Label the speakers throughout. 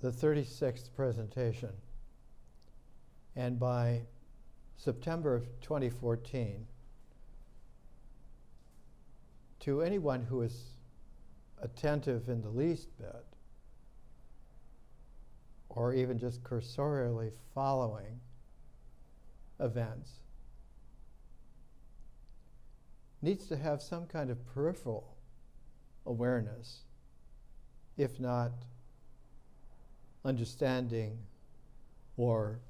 Speaker 1: the 36th presentation, and by September of 2014, to anyone who is attentive in the least bit, or even just cursorily following events, needs to have some kind of peripheral awareness, if not understanding or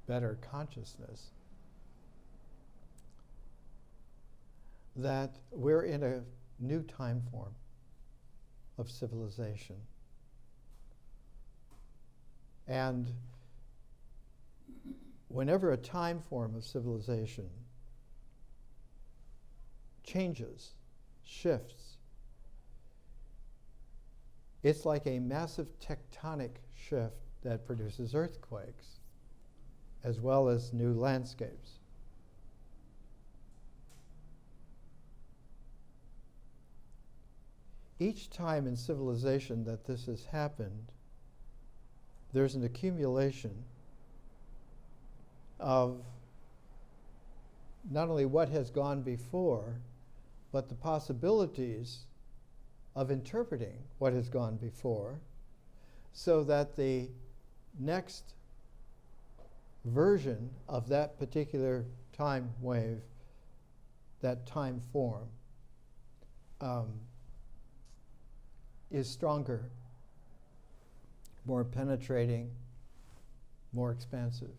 Speaker 1: better consciousness, that we're in a new time form of civilization. And whenever a time form of civilization changes, shifts, it's like a massive tectonic shift that produces earthquakes, as well as new landscapes. Each time in civilization that this has happened, there's an accumulation of not only what has gone before, but the possibilities of interpreting what has gone before, so that the next version of that particular time wave, that time form, is stronger, more penetrating, more expansive.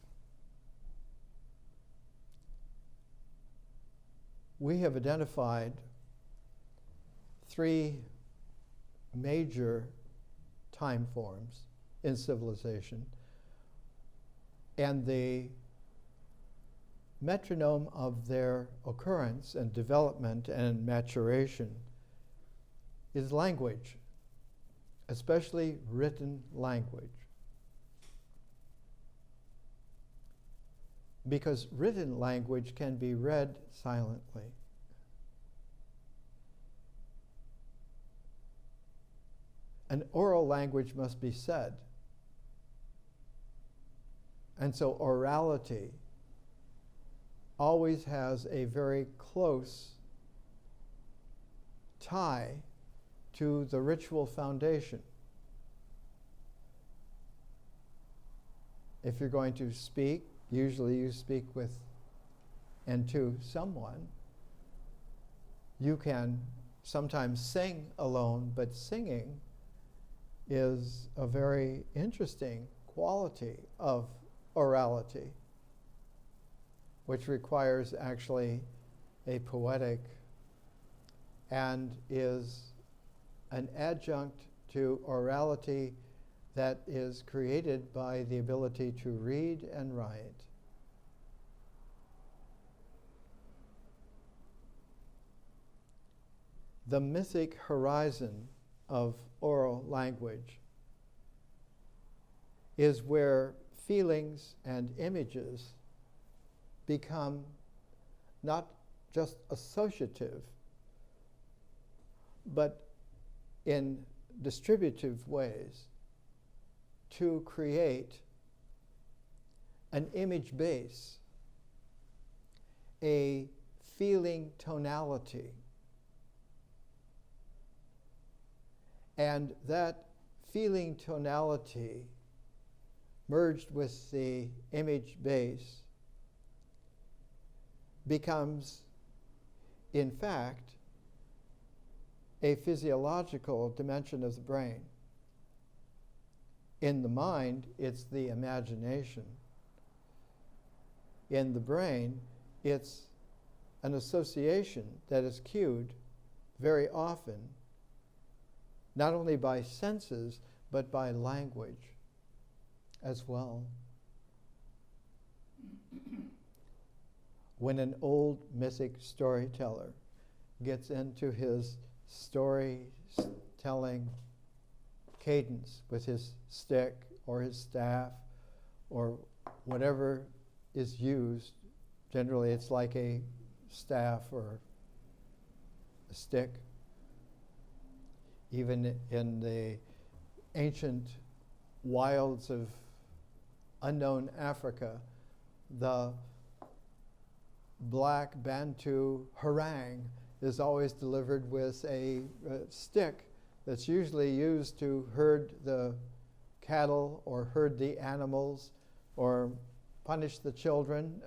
Speaker 1: We have identified three major time forms in civilization, and the metronome of their occurrence and development and maturation is language, especially written language. Because written language can be read silently. An oral language must be said. And so orality always has a very close tie to the ritual foundation. If you're going to speak, usually you speak with and to someone. You can sometimes sing alone, but singing is a very interesting quality of orality, which requires actually a poetic and is an adjunct to orality that is created by the ability to read and write. The mythic horizon of oral language is where feelings and images become not just associative, but in distributive ways to create an image base, a feeling tonality. And that feeling tonality merged with the image base becomes, in fact, a physiological dimension of the brain. In the mind, it's the imagination. In the brain, it's an association that is cued very often, not only by senses, but by language as well. When an old mythic storyteller gets into his storytelling cadence with his stick or his staff or whatever is used, generally it's like a staff or a stick. Even in the ancient wilds of unknown Africa, the black Bantu harangue is always delivered with a stick that's usually used to herd the cattle or herd the animals or punish the children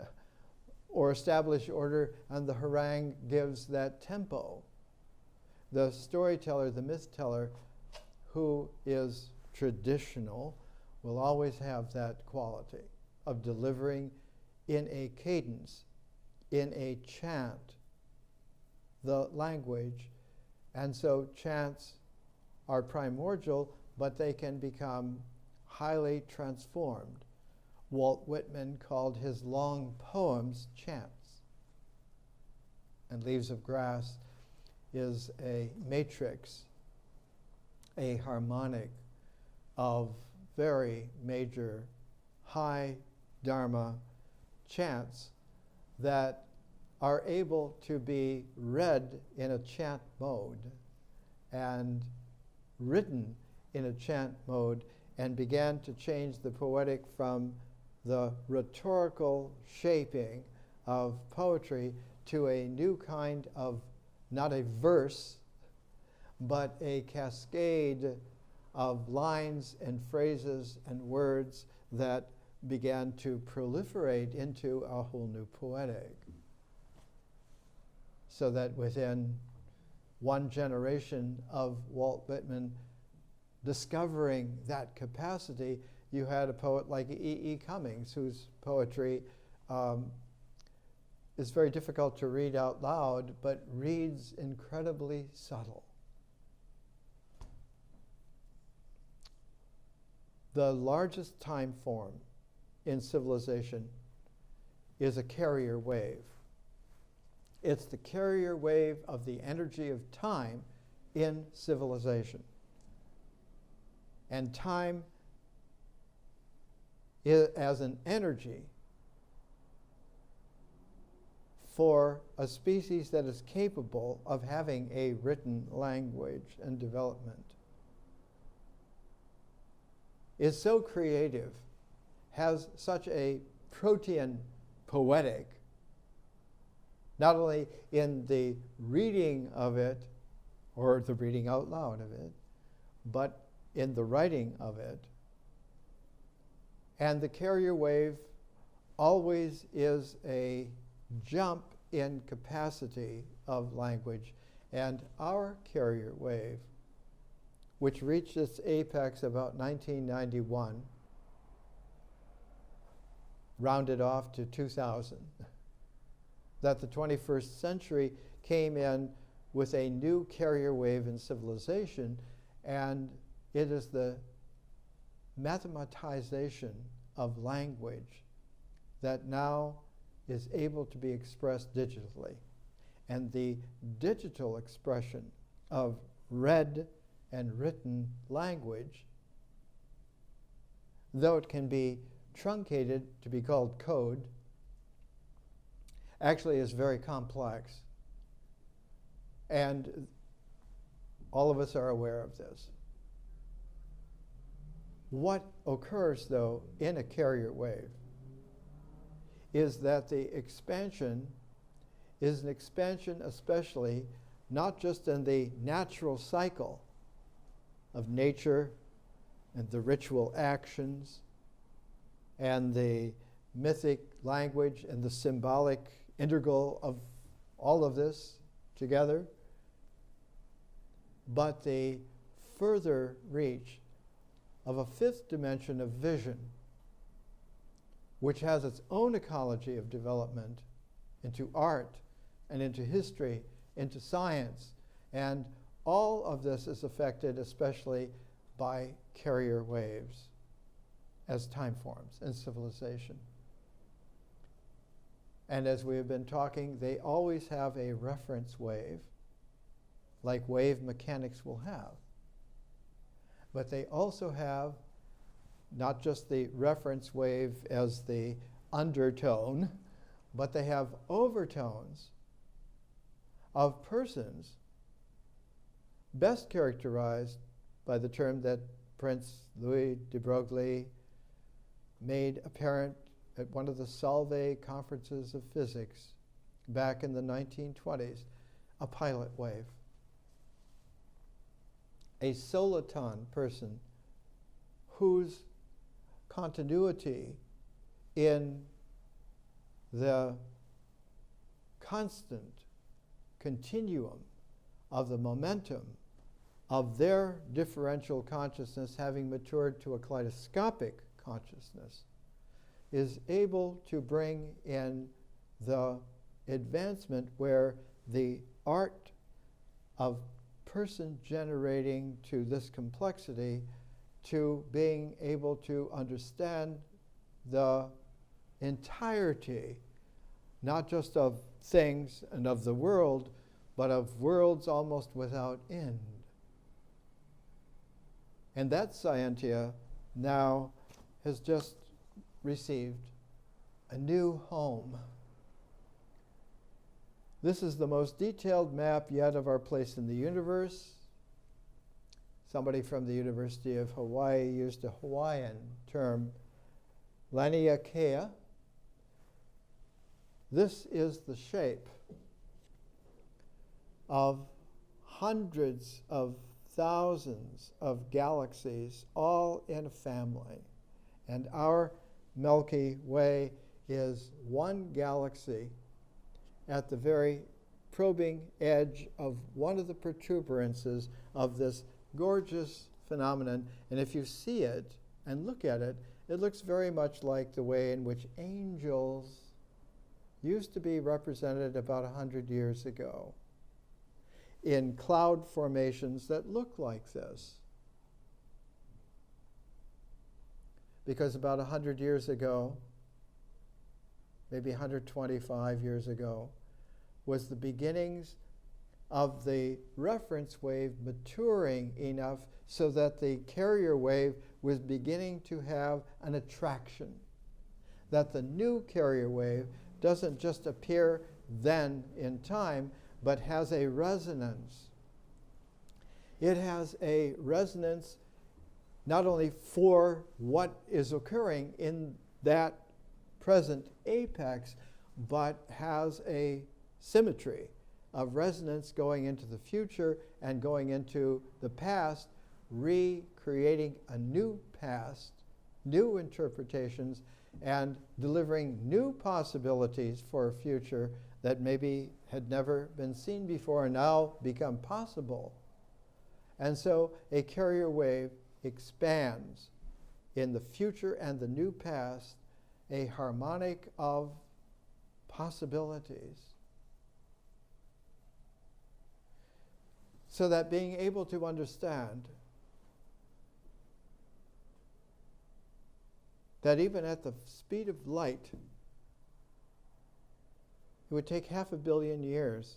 Speaker 1: or establish order, and the harangue gives that tempo. The storyteller, the myth teller, who is traditional, will always have that quality of delivering in a cadence, in a chant, the language. And so chants are primordial, but they can become highly transformed. Walt Whitman called his long poems chants. And Leaves of Grass is a matrix, a harmonic of very major high Dharma chants that are able to be read in a chant mode and written in a chant mode, and began to change the poetic from the rhetorical shaping of poetry to a new kind of, not a verse, but a cascade of lines and phrases and words that began to proliferate into a whole new poetic. So that within one generation of Walt Whitman discovering that capacity, you had a poet like E.E. Cummings, whose poetry is very difficult to read out loud, but reads incredibly subtle. The largest time form in civilization is a carrier wave. It's the carrier wave of the energy of time in civilization. And time as an energy for a species that is capable of having a written language and development is so creative, has such a protean poetic, not only in the reading of it or the reading out loud of it, but in the writing of it. And the carrier wave always is a jump in capacity of language. And our carrier wave, which reached its apex about 1991, rounded off to 2000, that the 21st century came in with a new carrier wave in civilization, and it is the mathematization of language that now is able to be expressed digitally. And the digital expression of read and written language, though it can be truncated to be called code, actually is very complex. And all of us are aware of this. What occurs, though, in a carrier wave is that the expansion is an expansion especially not just in the natural cycle of nature and the ritual actions and the mythic language and the symbolic integral of all of this together, but the further reach of a fifth dimension of vision, which has its own ecology of development into art and into history, into science. And all of this is affected especially by carrier waves as time forms in civilization. And as we have been talking, they always have a reference wave, like wave mechanics will have. But they also have not just the reference wave as the undertone, but they have overtones of persons best characterized by the term that Prince Louis de Broglie made apparent at one of the Solvay conferences of physics back in the 1920s, a pilot wave. A soliton person whose continuity in the constant continuum of the momentum of their differential consciousness having matured to a kaleidoscopic consciousness is able to bring in the advancement where the art of person generating to this complexity to being able to understand the entirety, not just of things and of the world, but of worlds almost without end. And that scientia now has just received a new home. This is the most detailed map yet of our place in the universe. Somebody from the University of Hawaii used a Hawaiian term, Laniakea. This is the shape of hundreds of thousands of galaxies, all in a family. And our Milky Way is one galaxy at the very probing edge of one of the protuberances of this gorgeous phenomenon. And if you see it and look at it, it looks very much like the way in which angels used to be represented about 100 years ago in cloud formations that look like this. Because about 100 years ago, maybe 125 years ago, was the beginnings of the reference wave maturing enough so that the carrier wave was beginning to have an attraction. That the new carrier wave doesn't just appear then in time, but has a resonance. It has a resonance not only for what is occurring in that present apex, but has a symmetry of resonance going into the future and going into the past, recreating a new past, new interpretations, and delivering new possibilities for a future that maybe had never been seen before and now become possible. And so a carrier wave expands in the future and the new past, a harmonic of possibilities. So that being able to understand that even at the speed of light, it would take 500 million years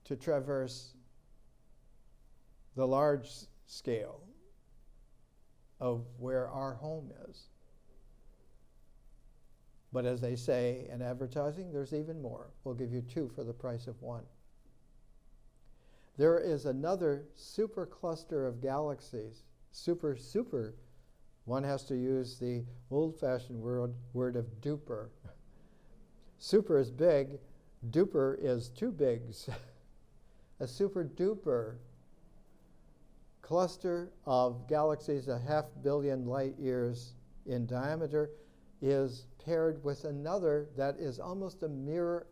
Speaker 1: to traverse the large scale of where our home is. But as they say in advertising, there's even more. We'll give you 2 for the price of 1. There is another supercluster of galaxies, super. One has to use the old-fashioned word of duper. Super is big, duper is 2 bigs. A super duper cluster of galaxies 500 million light years in diameter is paired with another that is almost a mirror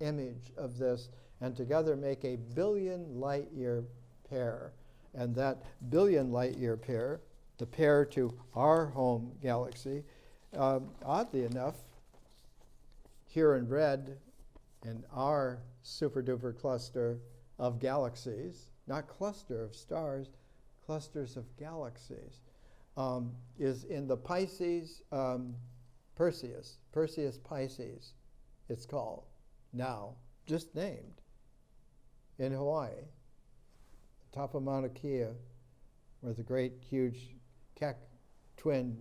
Speaker 1: image of this, and together make a billion light year pair. And that billion light year pair, the pair to our home galaxy, oddly enough, here in red in our super duper cluster of galaxies, not cluster of stars, clusters of galaxies, is in the Pisces, Perseus Pisces, it's called now, just named, in Hawaii, top of Mauna Kea, where the great, huge Keck twin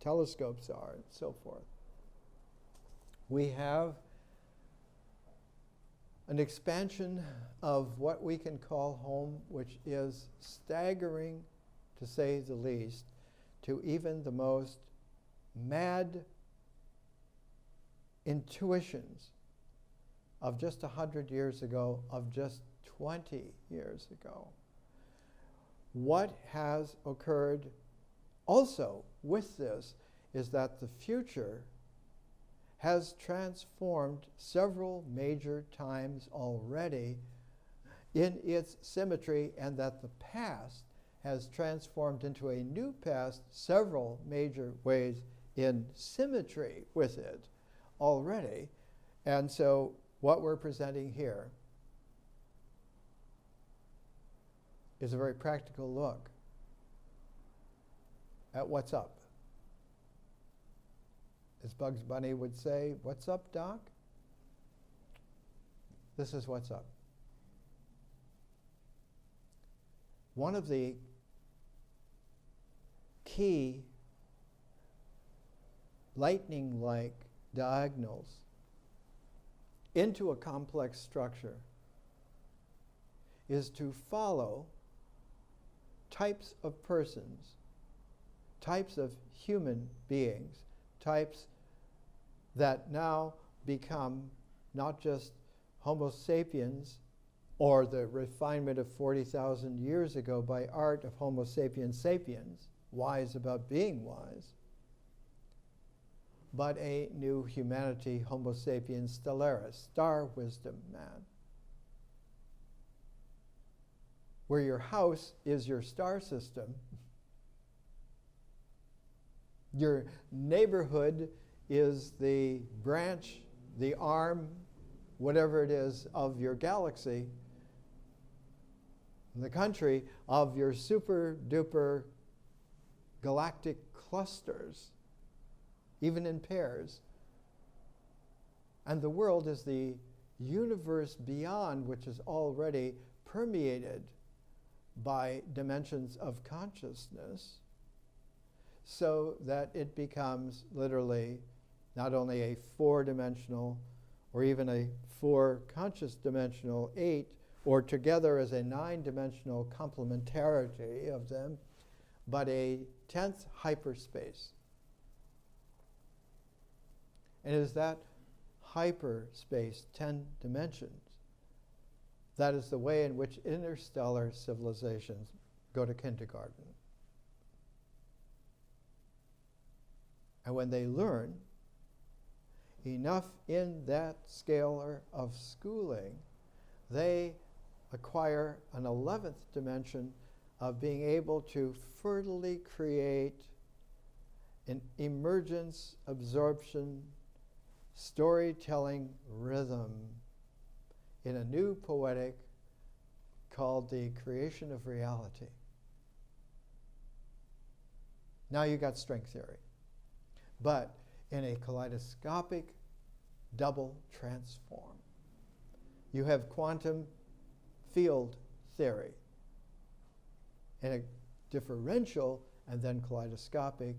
Speaker 1: telescopes are, and so forth. We have an expansion of what we can call home, which is staggering, to say the least, to even the most mad intuitions of just 100 years ago, of just 20 years ago. What has occurred also with this is that the future has transformed several major times already in its symmetry, and that the past has transformed into a new past several major ways in symmetry with it already. And so what we're presenting here is a very practical look at what's up. As Bugs Bunny would say, "What's up, Doc?" This is what's up. One of the key lightning-like diagonals into a complex structure is to follow types of persons, types of human beings, types that now become not just Homo sapiens, or the refinement of 40,000 years ago by art of Homo sapiens sapiens, wise about being wise, but a new humanity, Homo sapiens stellaris, star wisdom man, where your house is your star system, your neighborhood is the branch, the arm, whatever it is, of your galaxy, the country of your super duper galactic clusters, even in pairs. And the world is the universe beyond, which is already permeated by dimensions of consciousness, so that it becomes literally not only a four-dimensional or even a four conscious dimensional 8, or together as a 9-dimensional complementarity of them, but a 10th hyperspace. And it is that hyperspace, 10 dimensions, that is the way in which interstellar civilizations go to kindergarten. And when they learn enough in that scale of schooling, they acquire an 11th dimension of being able to fertily create an emergence, absorption, storytelling rhythm in a new poetic called the creation of reality. Now you got string theory, but in a kaleidoscopic double transform. You have quantum field theory in a differential and then kaleidoscopic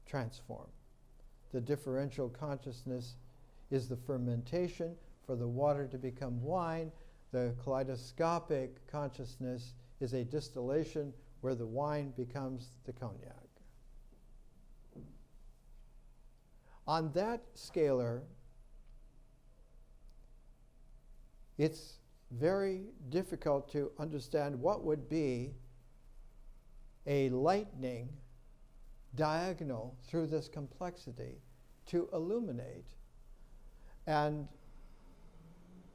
Speaker 1: transform. The differential consciousness is the fermentation for the water to become wine. The kaleidoscopic consciousness is a distillation where the wine becomes the cognac. On that scalar, it's very difficult to understand what would be a lightning diagonal through this complexity to illuminate. And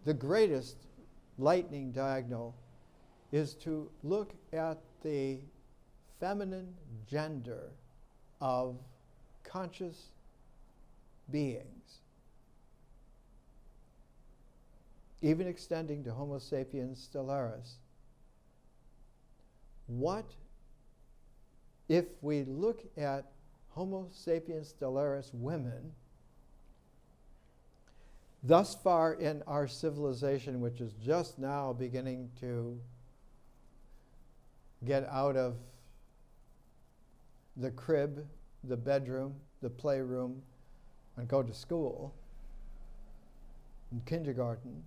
Speaker 1: the greatest lightning diagonal is to look at the feminine gender of conscious beings, even extending to Homo sapiens stellaris. What if we look at Homo sapiens stellaris women thus far in our civilization, which is just now beginning to get out of the crib, the bedroom, the playroom, and go to school, in kindergarten,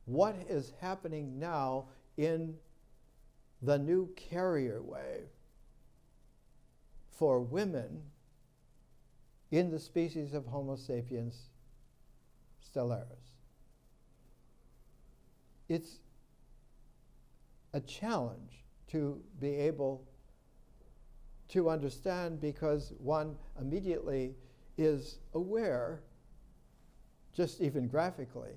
Speaker 1: what is happening now in the new carrier wave for women in the species of Homo sapiens stellaris. It's a challenge to be able to understand, because one immediately is aware, just even graphically,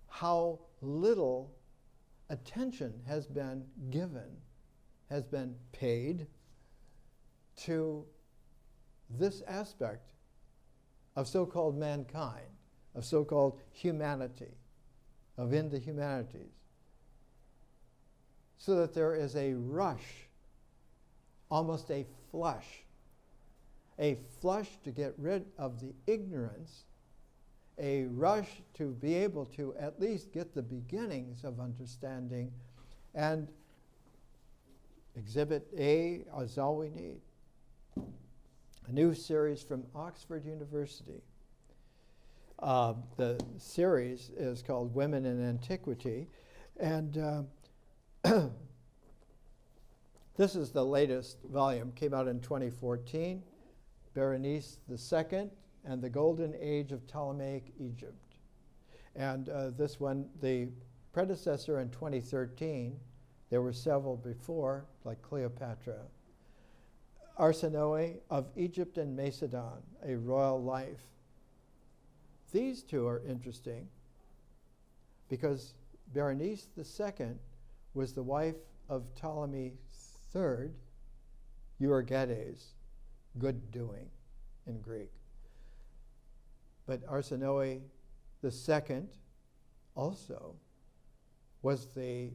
Speaker 1: how little attention has been given, has been paid to this aspect of so-called mankind, of so-called humanity, of in the humanities, so that there is a rush, almost a flush to get rid of the ignorance, a rush to be able to at least get the beginnings of understanding, and Exhibit A is all we need. A new series from Oxford University. The series is called Women in Antiquity, and this is the latest volume, came out in 2014, Berenice II and the Golden Age of Ptolemaic Egypt. And this one, the predecessor in 2013, there were several before, like Cleopatra, Arsinoe of Egypt and Macedon, A Royal Life. These two are interesting because Berenice II was the wife of Ptolemy III, Euergetes, good doing in Greek. But Arsinoe II also was the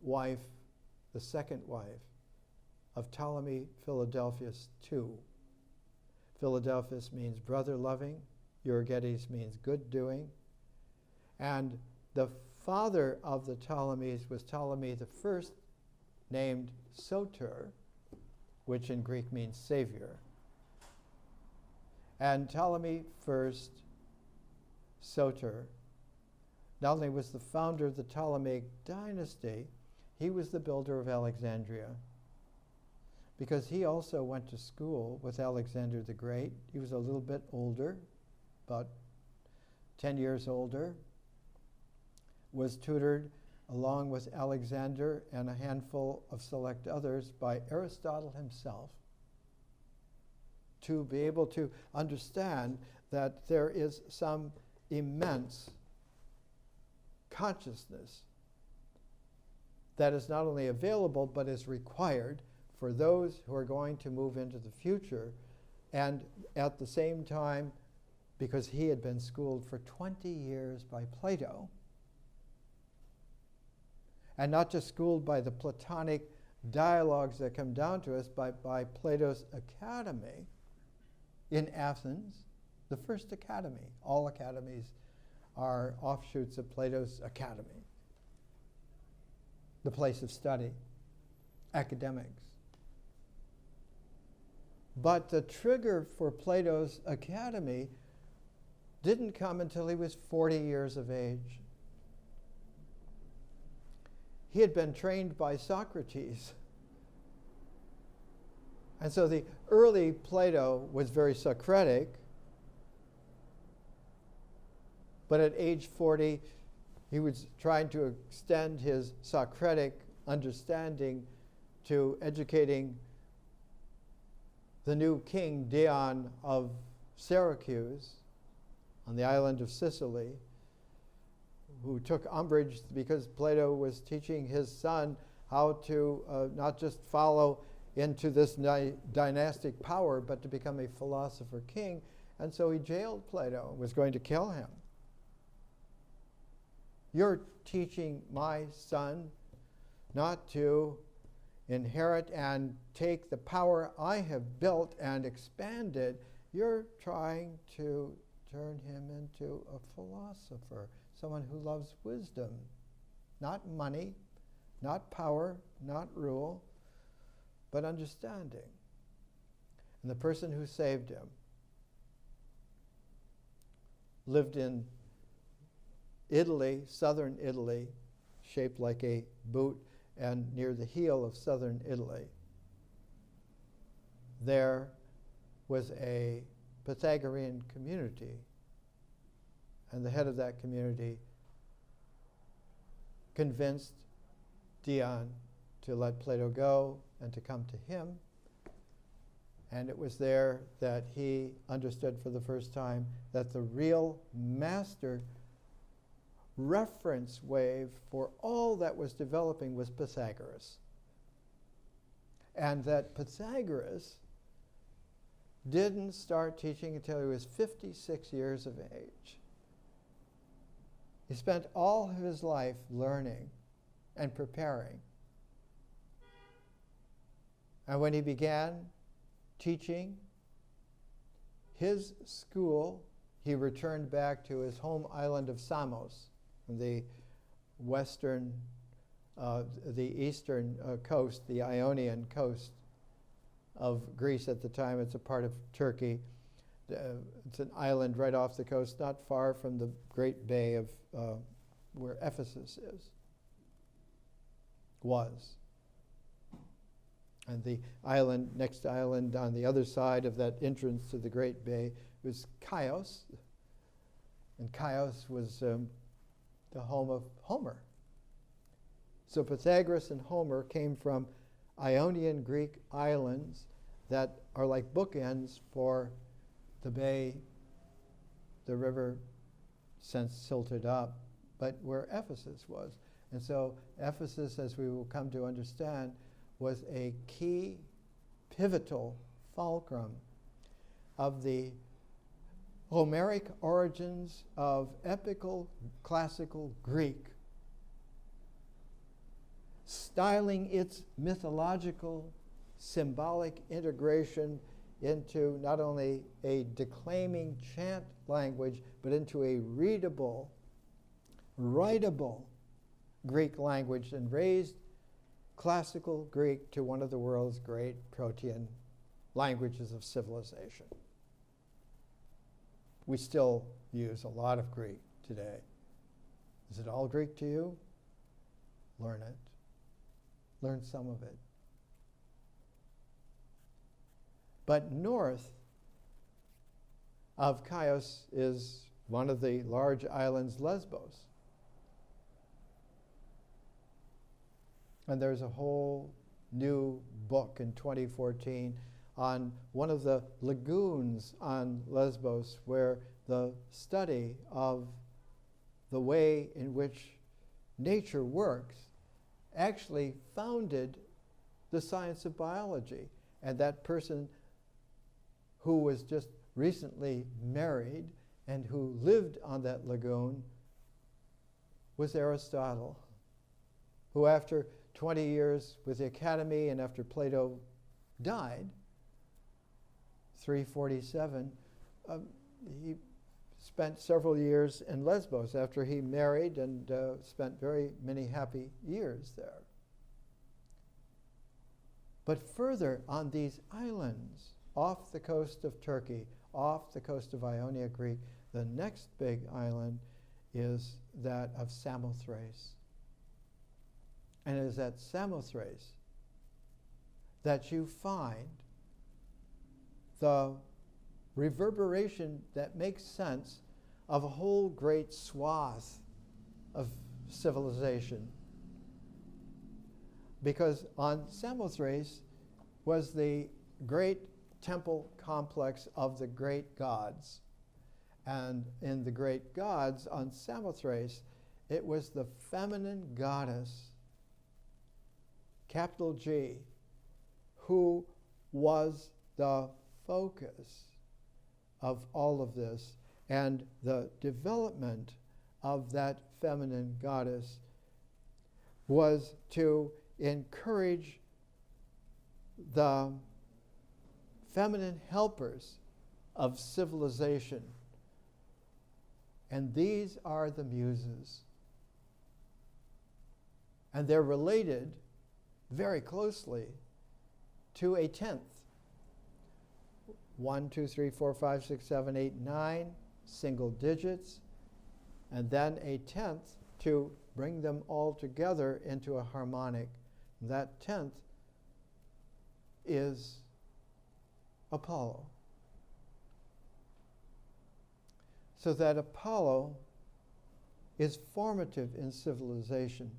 Speaker 1: wife, the second wife of Ptolemy Philadelphus II. Philadelphus means brother loving, Euergetes means good doing, and the father of the Ptolemies was Ptolemy I, named Soter, which in Greek means savior. And Ptolemy I, Soter, not only was the founder of the Ptolemaic dynasty, he was the builder of Alexandria, because he also went to school with Alexander the Great. He was a little bit older, about 10 years older, was tutored along with Alexander and a handful of select others by Aristotle himself, to be able to understand that there is some immense consciousness that is not only available but is required for those who are going to move into the future. And at the same time, because he had been schooled for 20 years by Plato, and not just schooled by the Platonic dialogues that come down to us, but by Plato's academy in Athens, the first academy. All academies are offshoots of Plato's academy, the place of study, academics. But the trigger for Plato's academy didn't come until he was 40 years of age. He had been trained by Socrates. And so the early Plato was very Socratic, but at age 40, he was trying to extend his Socratic understanding to educating the new king, Dion of Syracuse, on the island of Sicily, who took umbrage because Plato was teaching his son how to not just follow into this dynastic power, but to become a philosopher king. And so he jailed Plato, was going to kill him. You're teaching my son not to inherit and take the power I have built and expanded. You're trying to turn him into a philosopher, someone who loves wisdom, not money, not power, not rule, but understanding. And the person who saved him lived in Italy, southern Italy, shaped like a boot, and near the heel of southern Italy, there was a Pythagorean community. And the head of that community convinced Dion to let Plato go and to come to him. And it was there that he understood for the first time that the real master reference wave for all that was developing was Pythagoras. And that Pythagoras didn't start teaching until he was 56 years of age. He spent all of his life learning and preparing. And when he began teaching his school, he returned back to his home island of Samos, the western, the eastern coast, the Ionian coast of Greece at the time. It's a part of Turkey. It's an island right off the coast, not far from the great bay of where Ephesus was. And the island, next island on the other side of that entrance to the great bay was Chios. And Chios was the home of Homer. So Pythagoras and Homer came from Ionian Greek islands that are like bookends for the bay, the river since silted up, but where Ephesus was. And so Ephesus, as we will come to understand, was a key, pivotal fulcrum of the Homeric origins of epical classical Greek, styling its mythological, symbolic integration into not only a declaiming chant language, but into a readable, writable Greek language, and raised classical Greek to one of the world's great protean languages of civilization. We still use a lot of Greek today. Is it all Greek to you? Learn it. Learn some of it. But north of Chios is one of the large islands, Lesbos. And there's a whole new book in 2014 on one of the lagoons on Lesbos, where the study of the way in which nature works actually founded the science of biology. And that person who was just recently married and who lived on that lagoon was Aristotle, who after 20 years with the academy and after Plato died, 347, he spent several years in Lesbos after he married and spent very many happy years there. But further on these islands, off the coast of Turkey, off the coast of Ionia, Greek, the next big island is that of Samothrace. And it is at Samothrace that you find the reverberation that makes sense of a whole great swath of civilization. Because on Samothrace was the great temple complex of the great gods. And in the great gods on Samothrace, it was the feminine goddess, capital G, who was the focus of all of this. And the development of that feminine goddess was to encourage the feminine helpers of civilization. And these are the muses. And they're related very closely to a tenth. 1, 2, 3, 4, 5, 6, 7, 8, 9, single digits. and then a 10th to bring them all together into a harmonic. That 10th is Apollo. So that Apollo is formative in civilization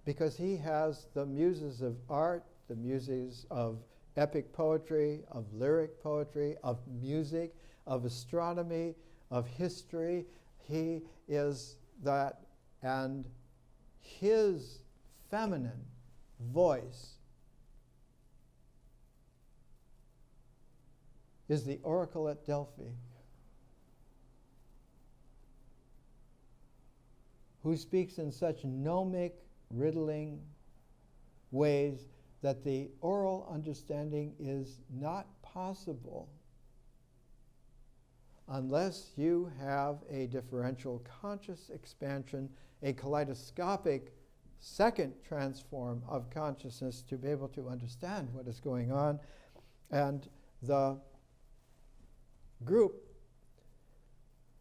Speaker 1: because he has the muses of art, the muses of epic poetry, of lyric poetry, of music, of astronomy, of history. He is that, and his feminine voice is the oracle at Delphi, who speaks in such gnomic, riddling ways that the oral understanding is not possible unless you have a differential conscious expansion, a kaleidoscopic second transform of consciousness to be able to understand what is going on. And the group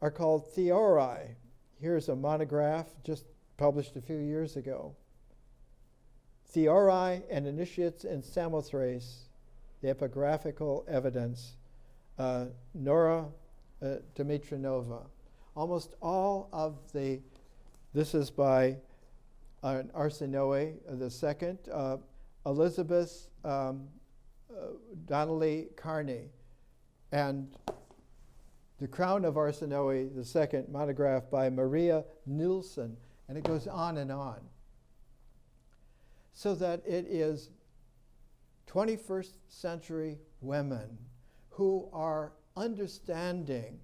Speaker 1: are called theori. Here's a monograph just published a few years ago. Theori and Initiates in Samothrace, the epigraphical evidence, Nora Dimitrinova. Almost all of this is by an Arsinoe the second, Elizabeth Donnelly Carney, and The Crown of Arsinoe the second, monograph by Maria Nilsson, and it goes on and on. So that it is 21st century women who are understanding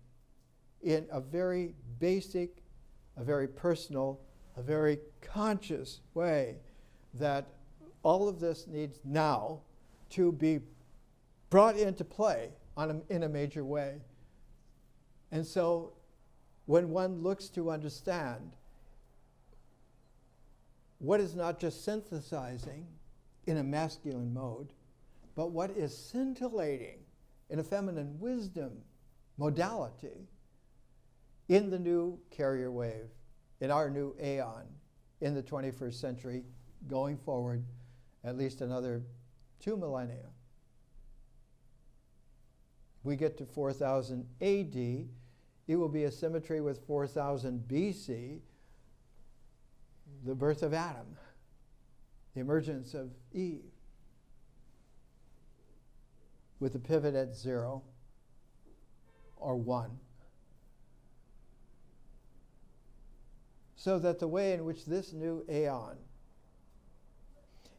Speaker 1: in a very basic, a very personal, a very conscious way that all of this needs now to be brought into play in a major way. And so when one looks to understand what is not just synthesizing in a masculine mode, but what is scintillating in a feminine wisdom modality in the new carrier wave, in our new aeon, in the 21st century, going forward at least another 2 millennia. We get to 4000 AD, it will be a symmetry with 4000 BC, the birth of Adam, the emergence of Eve, with a pivot at 0 or 1. So that the way in which this new aeon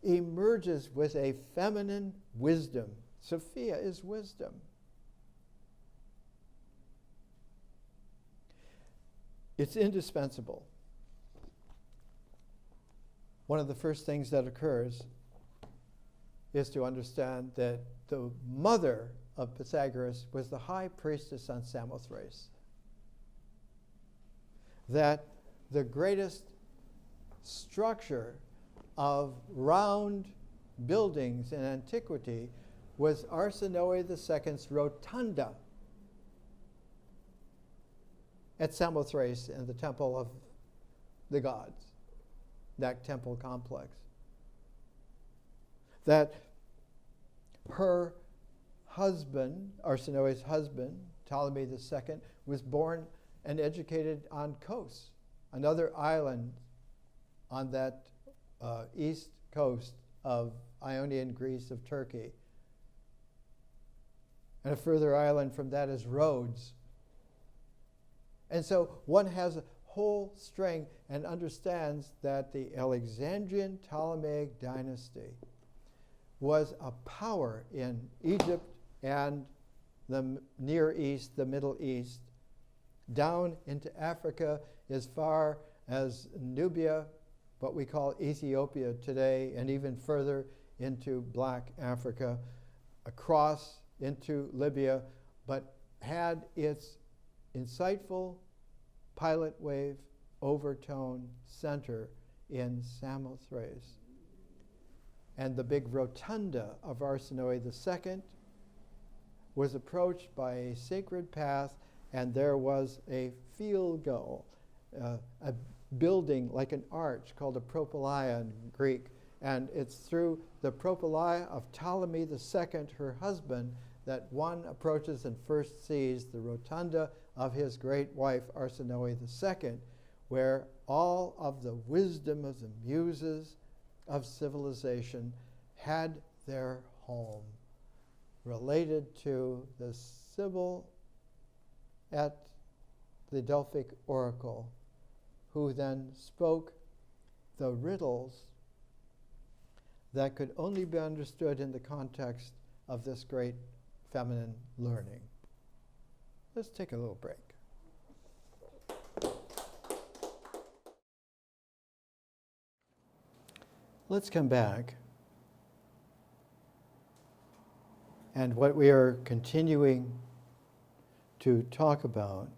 Speaker 1: emerges with a feminine wisdom, Sophia is wisdom. It's indispensable. One of the first things that occurs is to understand that the mother of Pythagoras was the high priestess on Samothrace. That the greatest structure of round buildings in antiquity was Arsinoe II's rotunda at Samothrace in the temple of the gods, that temple complex. That her husband, Arsinoe's husband, Ptolemy II, was born and educated on Kos, another island on that east coast of Ionian Greece of Turkey. And a further island from that is Rhodes. And so one has a whole string and understands that the Alexandrian Ptolemaic dynasty was a power in Egypt and the Near East, the Middle East, down into Africa as far as Nubia, what we call Ethiopia today, and even further into Black Africa, across into Libya, but had its insightful pilot wave overtone center in Samothrace. And the big rotunda of Arsinoe II was approached by a sacred path and there was a field goal, a building like an arch called a propylaea in Greek, and it's through the propylaea of Ptolemy II, her husband, that one approaches and first sees the rotunda of his great wife Arsinoe II, where all of the wisdom of the muses of civilization had their home, related to the Sibyl at the Delphic oracle, who then spoke the riddles that could only be understood in the context of this great feminine learning. Let's take a little break. Let's come back. And what we are continuing to talk about,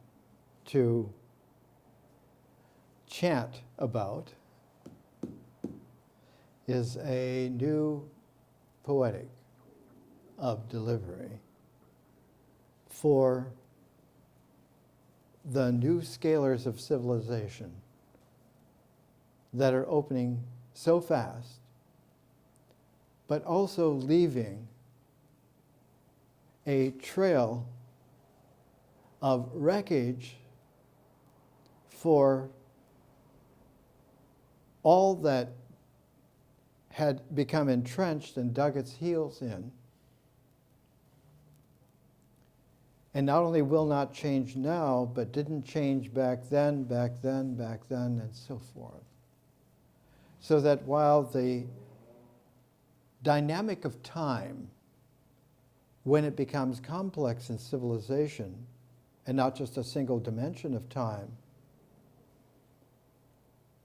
Speaker 1: to chant about, is a new poetic of delivery for the new scalars of civilization that are opening so fast, but also leaving a trail of wreckage for all that had become entrenched and dug its heels in, and not only will not change now, but didn't change back then, and so forth. So that while the dynamic of time, when it becomes complex in civilization, and not just a single dimension of time,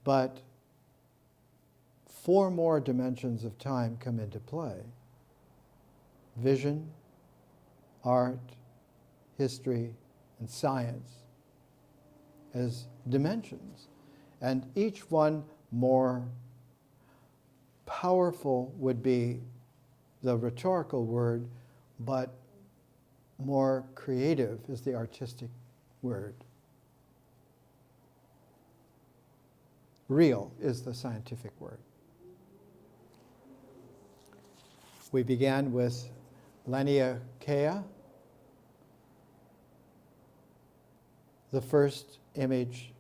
Speaker 1: but 4 more dimensions of time come into play: vision, art, history, and science as dimensions. And each one more powerful would be the rhetorical word, but more creative is the artistic word. Real is the scientific word. We began with Laniakea, the first image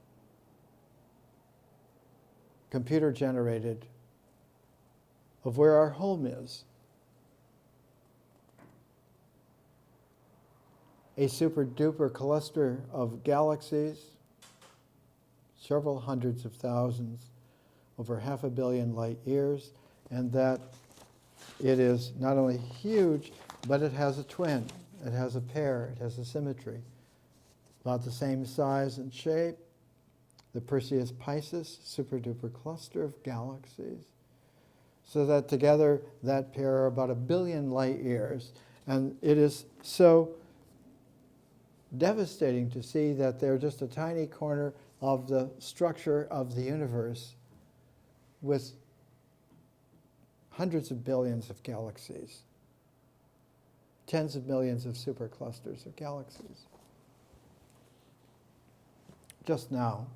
Speaker 1: computer-generated of where our home is. A super-duper cluster of galaxies, several hundreds of thousands, over 500 million light years, and that it is not only huge, but it has a twin, it has a pair, it has a symmetry. About the same size and shape, the Perseus Pisces super-duper cluster of galaxies, so that together that pair are about 1 billion light years. And it is so devastating to see that they're just a tiny corner of the structure of the universe with hundreds of billions of galaxies, tens of millions of superclusters of galaxies. Just now,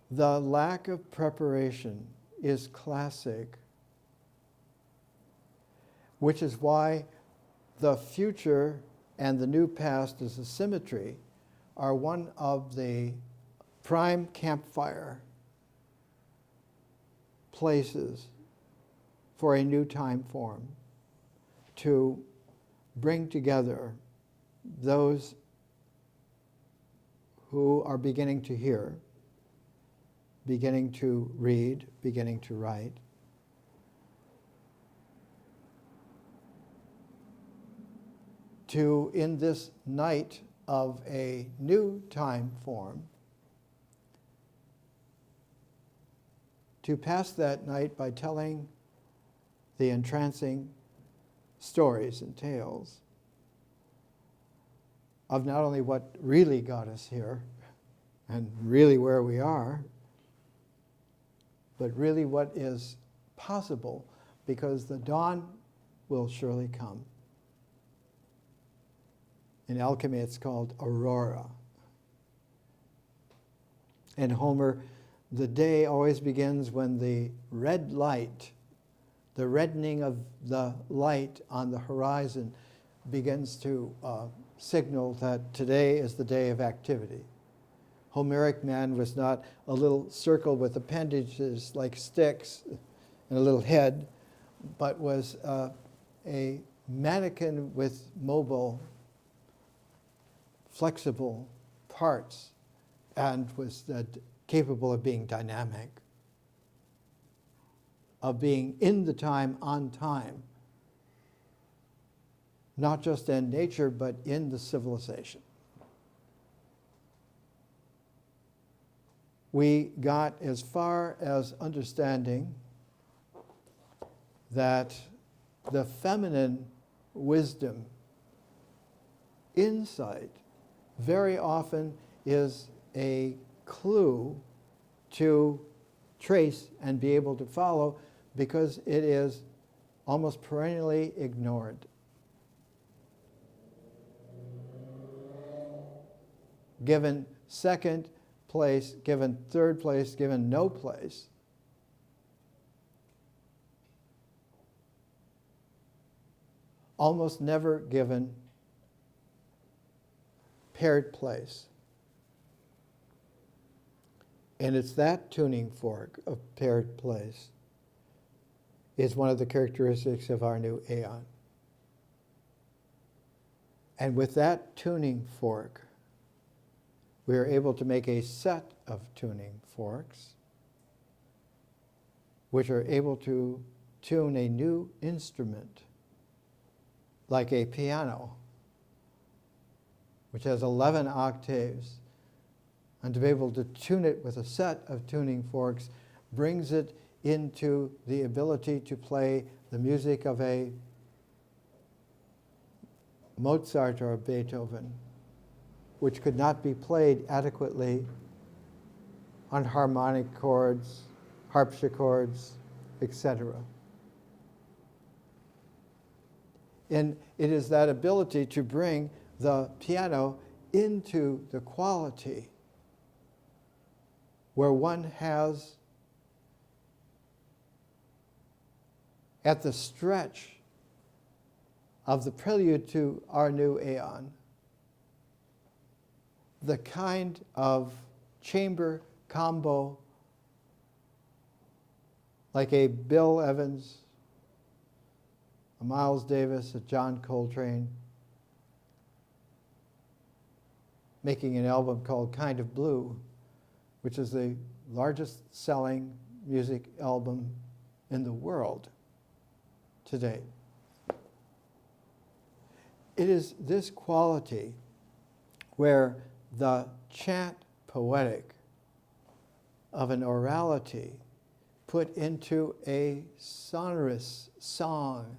Speaker 1: the lack of preparation is classic, which is why the future and the new past as a symmetry are one of the prime campfire places for a new time form to bring together those who are beginning to hear, beginning to read, beginning to write, to, in this night of a new time form, to pass that night by telling the entrancing stories and tales of not only what really got us here and really where we are, but really what is possible, because the dawn will surely come. In alchemy, it's called aurora. In Homer, the day always begins when the red light, the reddening of the light on the horizon, begins to signal that today is the day of activity. Homeric man was not a little circle with appendages like sticks and a little head, but was a mannequin with mobile, flexible parts, and was capable of being dynamic, of being in the time, on time, not just in nature, but in the civilization. We got as far as understanding that the feminine wisdom, insight, very often is a clue to trace and be able to follow, because it is almost perennially ignored. Given second place, given third place, given no place, almost never given paired place. And it's that tuning fork of paired place is one of the characteristics of our new aeon. And with that tuning fork, we are able to make a set of tuning forks which are able to tune a new instrument, like a piano, which has 11 octaves, and to be able to tune it with a set of tuning forks brings it into the ability to play the music of a Mozart or a Beethoven, which could not be played adequately on harmonic chords, harpsichords, etc. And it is that ability to bring the piano into the quality where one has, at the stretch of the prelude to our new aeon, the kind of chamber combo like a Bill Evans, a Miles Davis, a John Coltrane, making an album called Kind of Blue, which is the largest selling music album in the world today. It is this quality where the chant poetic of an orality put into a sonorous song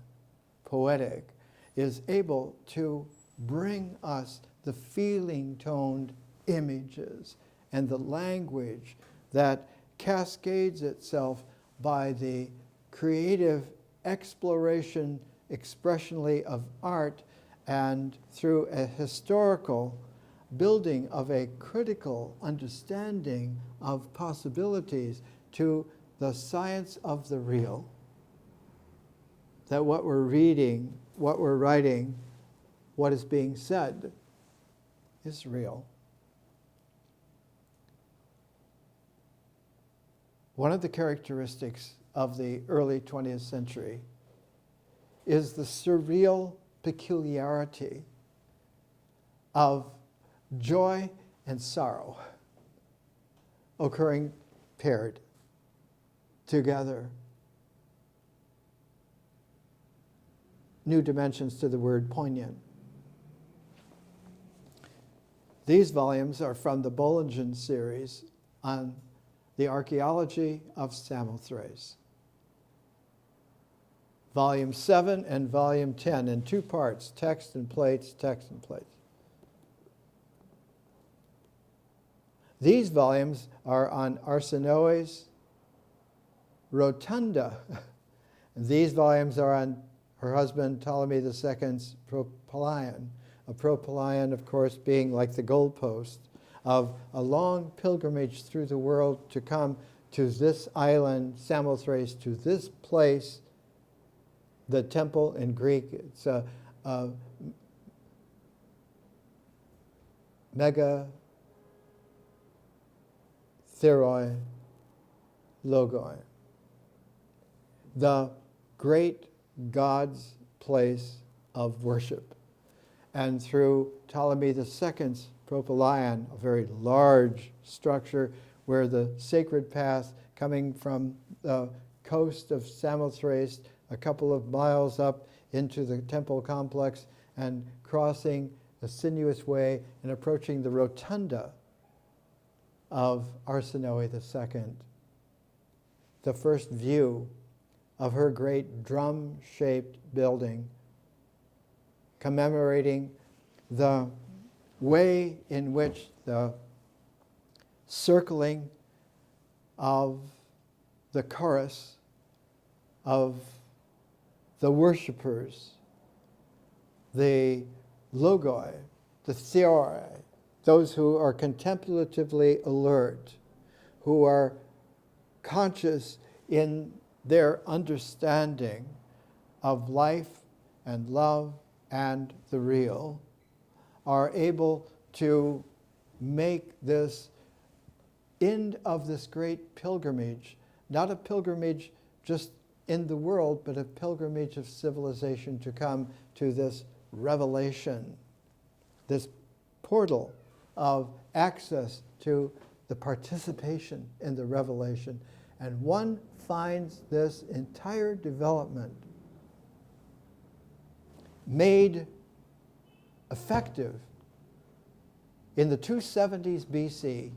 Speaker 1: poetic is able to bring us the feeling-toned images and the language that cascades itself by the creative exploration expressionally of art and through a historical building of a critical understanding of possibilities to the science of the real. That what we're reading, what we're writing, what is being said is real. One of the characteristics of the early 20th century is the surreal peculiarity of joy and sorrow occurring paired together. New dimensions to the word poignant. These volumes are from the Bollingen series on the archaeology of Samothrace. Volume 7 and Volume 10 in two parts, text and plates, text and plates. These volumes are on Arsinoe's Rotunda. These volumes are on her husband Ptolemy II's Propylaeon. A propylaeon, of course, being like the goalpost of a long pilgrimage through the world to come to this island, Samothrace, to this place. The temple in Greek, it's a mega theroi logoi, the great God's place of worship. And through Ptolemy II's propylaeon, a very large structure where the sacred path coming from the coast of Samothrace a couple of miles up into the temple complex and crossing a sinuous way and approaching the rotunda of Arsinoe II, the first view of her great drum-shaped building, commemorating the way in which the circling of the chorus of the worshippers, the logoi, the theoi, those who are contemplatively alert, who are conscious in their understanding of life and love and the real, are able to make this end of this great pilgrimage, not a pilgrimage just in the world, but a pilgrimage of civilization to come to this revelation, this portal of access to the participation in the revelation. And one finds this entire development made effective in the 270s BC,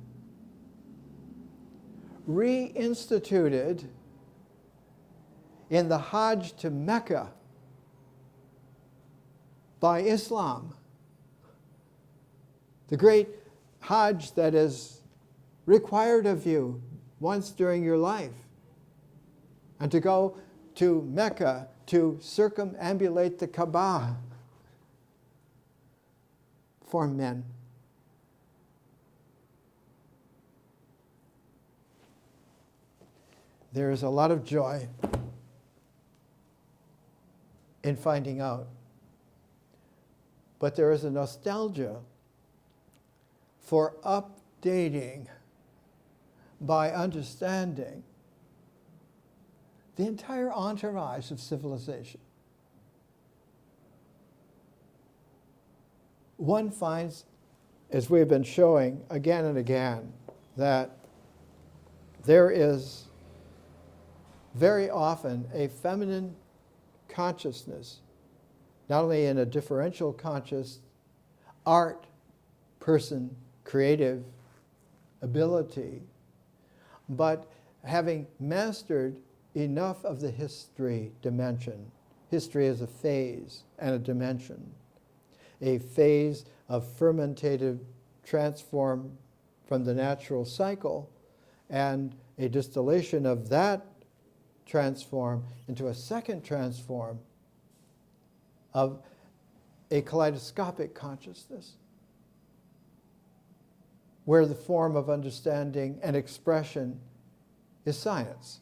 Speaker 1: reinstituted in the Hajj to Mecca by Islam, the great Hajj that is required of you once during your life, and to go to Mecca to circumambulate the Kaaba for men. There is a lot of joy in finding out, but there is a nostalgia for updating by understanding the entire entourage of civilization. One finds, as we've been showing again and again, that there is very often a feminine consciousness, not only in a differential conscious art person, creative ability, but having mastered enough of the history dimension. History is a phase and a dimension. A phase of fermentative transform from the natural cycle, and a distillation of that transform into a second transform of a kaleidoscopic consciousness, where the form of understanding and expression is science,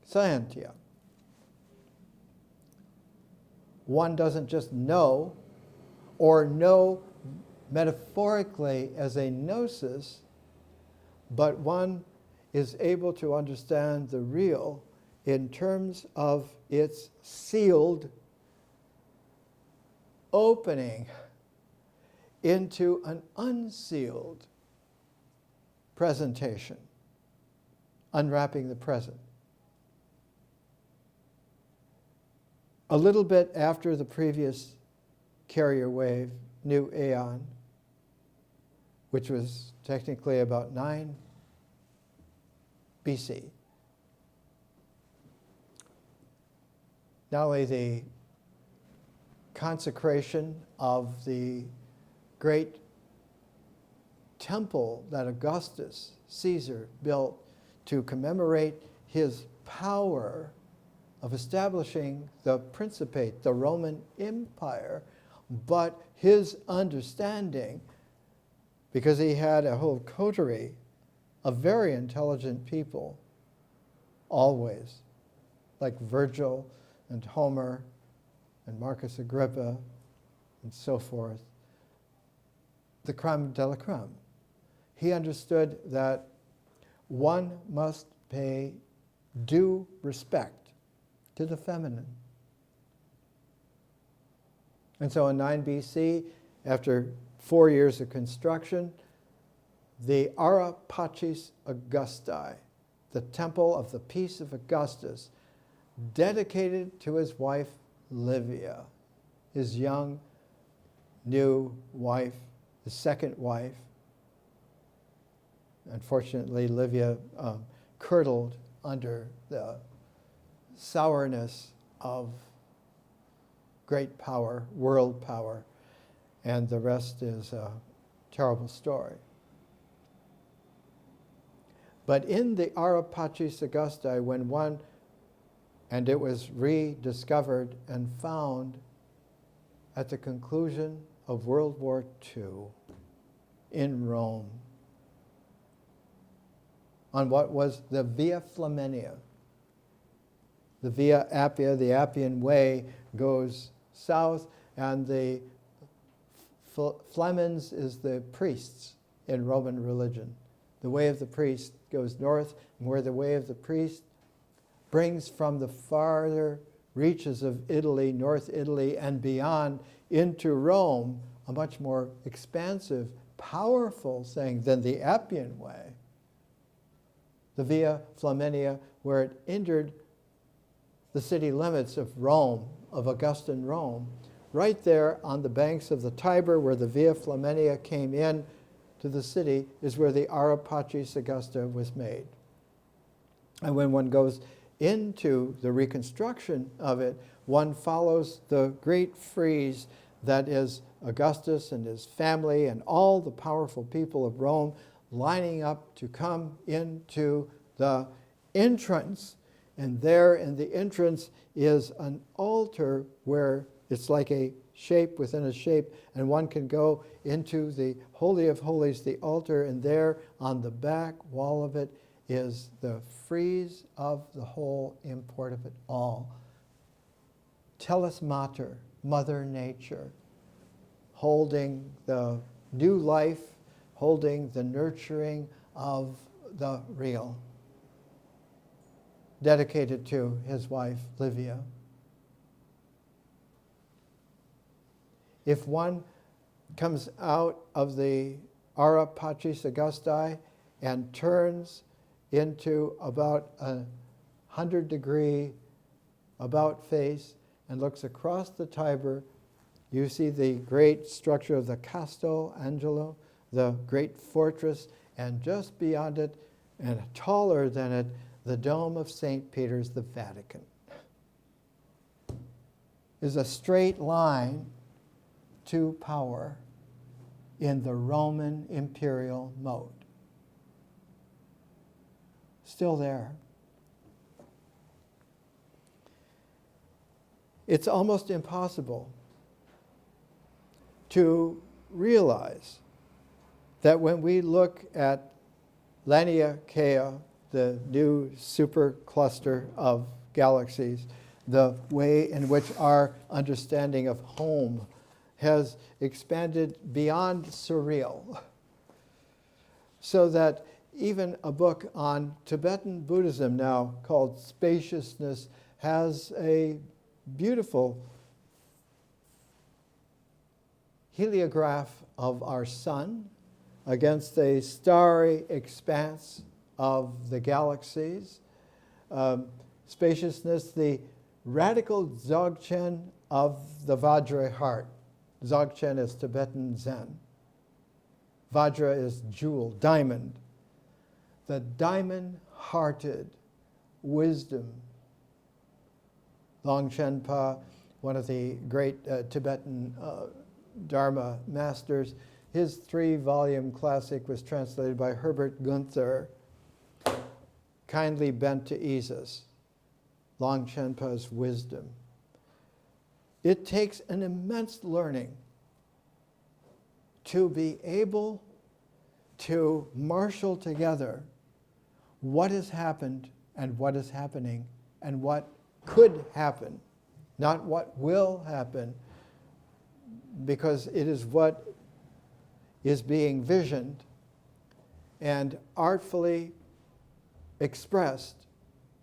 Speaker 1: scientia. One doesn't just know, or know metaphorically as a gnosis, but one is able to understand the real in terms of its sealed opening into an unsealed presentation, unwrapping the present. A little bit after the previous carrier wave, new aeon, which was technically about 9 BC. Not only the consecration of the great temple that Augustus Caesar built to commemorate his power of establishing the Principate, the Roman Empire, but his understanding, because he had a whole coterie of very intelligent people, always, like Virgil and Homer and Marcus Agrippa and so forth, the crème de la crème. He understood that one must pay due respect to the feminine. And so in 9 BC, after 4 years of construction, the Ara Pacis Augusti, the temple of the peace of Augustus, dedicated to his wife Livia, his young, new wife, his second wife. Unfortunately, Livia curdled under the sourness of great power, world power, and the rest is a terrible story. But in the Ara Pacis Augusti, and it was rediscovered and found at the conclusion of World War II in Rome, on what was the Via Flaminia. The Via Appia, the Appian Way, goes south, and the Flamens is the priests in Roman religion. The way of the priest goes north, and where the way of the priest brings from the farther reaches of Italy, North Italy, and beyond into Rome, a much more expansive, powerful thing than the Appian Way. The Via Flaminia, where it entered the city limits of Rome, of Augustan Rome, right there on the banks of the Tiber, where the Via Flaminia came in to the city, is where the Ara Pacis Augusta was made. And when one goes into the reconstruction of it, one follows the great frieze that is Augustus and his family and all the powerful people of Rome lining up to come into the entrance. And there in the entrance is an altar where it's like a shape within a shape, and one can go into the Holy of Holies, the altar, and there on the back wall of it is the frieze of the whole import of it all. Tellus Mater, Mother Nature, holding the new life, holding the nurturing of the real, dedicated to his wife Livia. If one comes out of the Ara Pacis Augusti and turns into about 100-degree about face and looks across the Tiber, you see the great structure of the Castel Angelo, the great fortress, and just beyond it, and taller than it, the dome of St. Peter's, the Vatican. Is a straight line to power in the Roman imperial mode. Still there. It's almost impossible to realize that when we look at Laniakea, the new supercluster of galaxies, the way in which our understanding of home has expanded beyond surreal, so that even a book on Tibetan Buddhism now called Spaciousness has a beautiful heliograph of our sun against a starry expanse of the galaxies. Spaciousness, the radical Dzogchen of the Vajra heart. Dzogchen is Tibetan Zen. Vajra is jewel, diamond. The diamond-hearted wisdom. Longchen Pa, one of the great Tibetan Dharma masters, his 3-volume classic was translated by Herbert Gunther, Kindly Bent to Ease Us, Longchen Pa's wisdom. It takes an immense learning to be able to marshal together what has happened and what is happening and what could happen, not what will happen, because it is what is being visioned and artfully expressed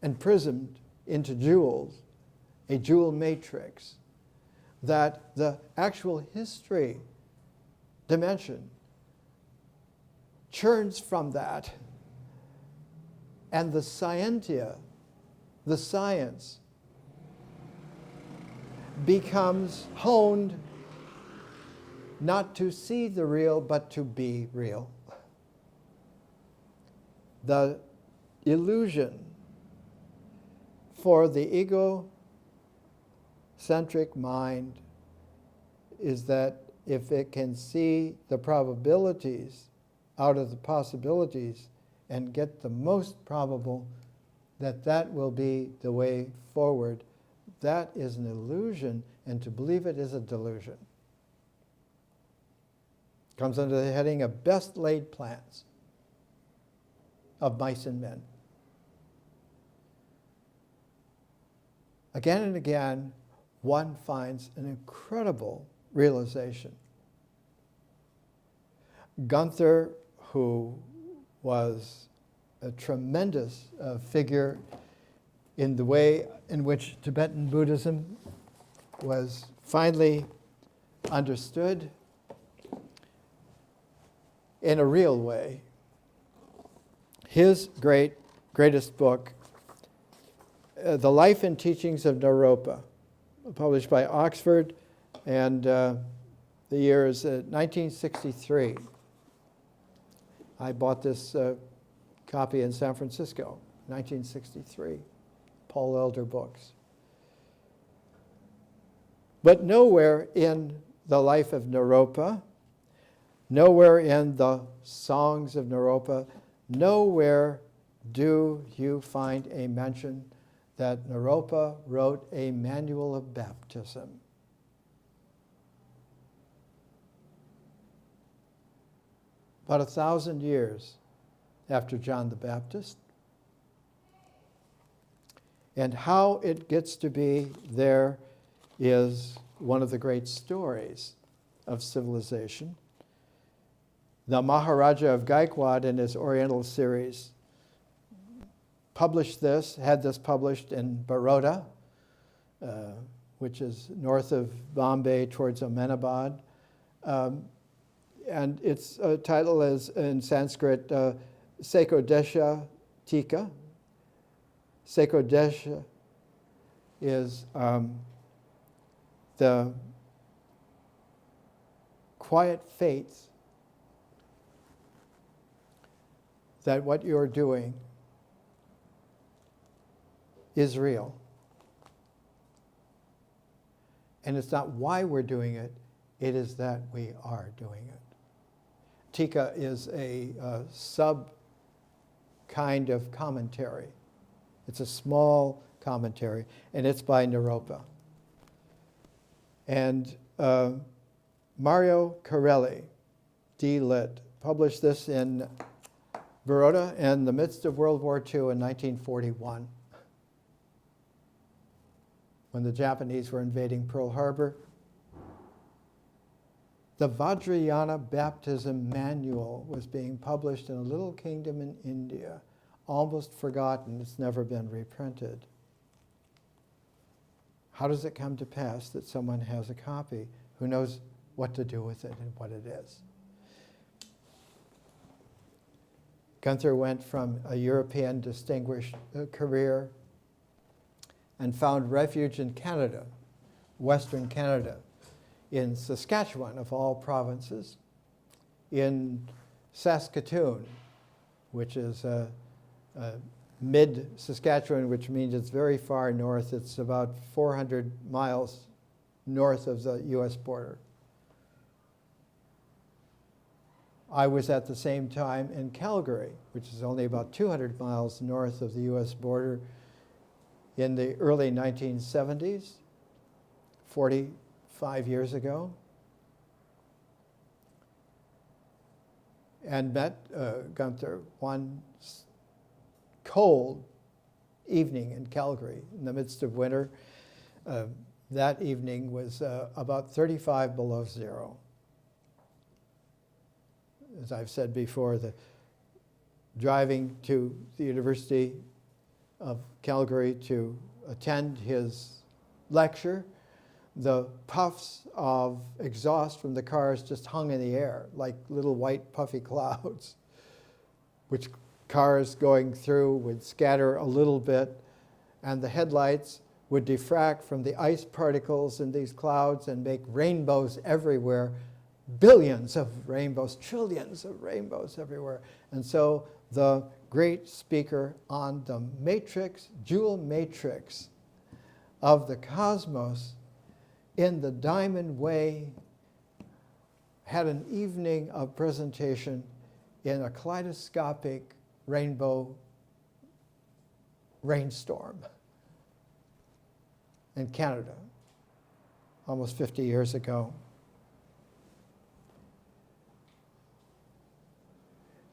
Speaker 1: and prismed into jewels, a jewel matrix, that the actual history dimension churns from that, and the scientia, the science, becomes honed not to see the real, but to be real. The illusion for the egocentric mind is that if it can see the probabilities out of the possibilities and get the most probable, that will be the way forward. That is an illusion, and to believe it is a delusion. Comes under the heading of best laid plans of mice and men. Again and again, one finds an incredible realization. Gunther, who was a tremendous figure in the way in which Tibetan Buddhism was finally understood in a real way. His greatest book, The Life and Teachings of Naropa, published by Oxford, and the year is 1963. I bought this copy in San Francisco, 1963, Paul Elder Books. But nowhere in the life of Naropa, nowhere in the songs of Naropa, nowhere do you find a mention that Naropa wrote a manual of baptism. About 1,000 years after John the Baptist. And how it gets to be there is one of the great stories of civilization. The Maharaja of Gaikwad in his Oriental series had this published in Baroda, which is north of Bombay towards Ahmedabad. And its title is in Sanskrit, Sekodesha Tika. Sekodesha is the quiet faith that what you're doing is real. And it's not why we're doing it, it is that we are doing it. Tika is a sub kind of commentary. It's a small commentary, and it's by Naropa. And Mario Corelli, D-Lit, published this in Baroda in the midst of World War II in 1941, when the Japanese were invading Pearl Harbor. The Vajrayana baptism manual was being published in a little kingdom in India, almost forgotten. It's never been reprinted. How does it come to pass that someone has a copy who knows what to do with it and what it is? Gunther went from a European distinguished career and found refuge in Canada, Western Canada, in Saskatchewan, of all provinces, in Saskatoon, which is mid-Saskatchewan, which means it's very far north. It's about 400 miles north of the U.S. border. I was at the same time in Calgary, which is only about 200 miles north of the U.S. border, in the early 1970s, 45 years ago, and met Gunther one cold evening in Calgary in the midst of winter. That evening was about 35 below zero. As I've said before, driving to the University of Calgary to attend his lecture, the puffs of exhaust from the cars just hung in the air like little white puffy clouds, which cars going through would scatter a little bit, and the headlights would diffract from the ice particles in these clouds and make rainbows everywhere, billions of rainbows, trillions of rainbows everywhere. And so the great speaker on the matrix, jewel matrix of the cosmos in the Diamond Way had an evening of presentation in a kaleidoscopic rainbow rainstorm in Canada almost 50 years ago.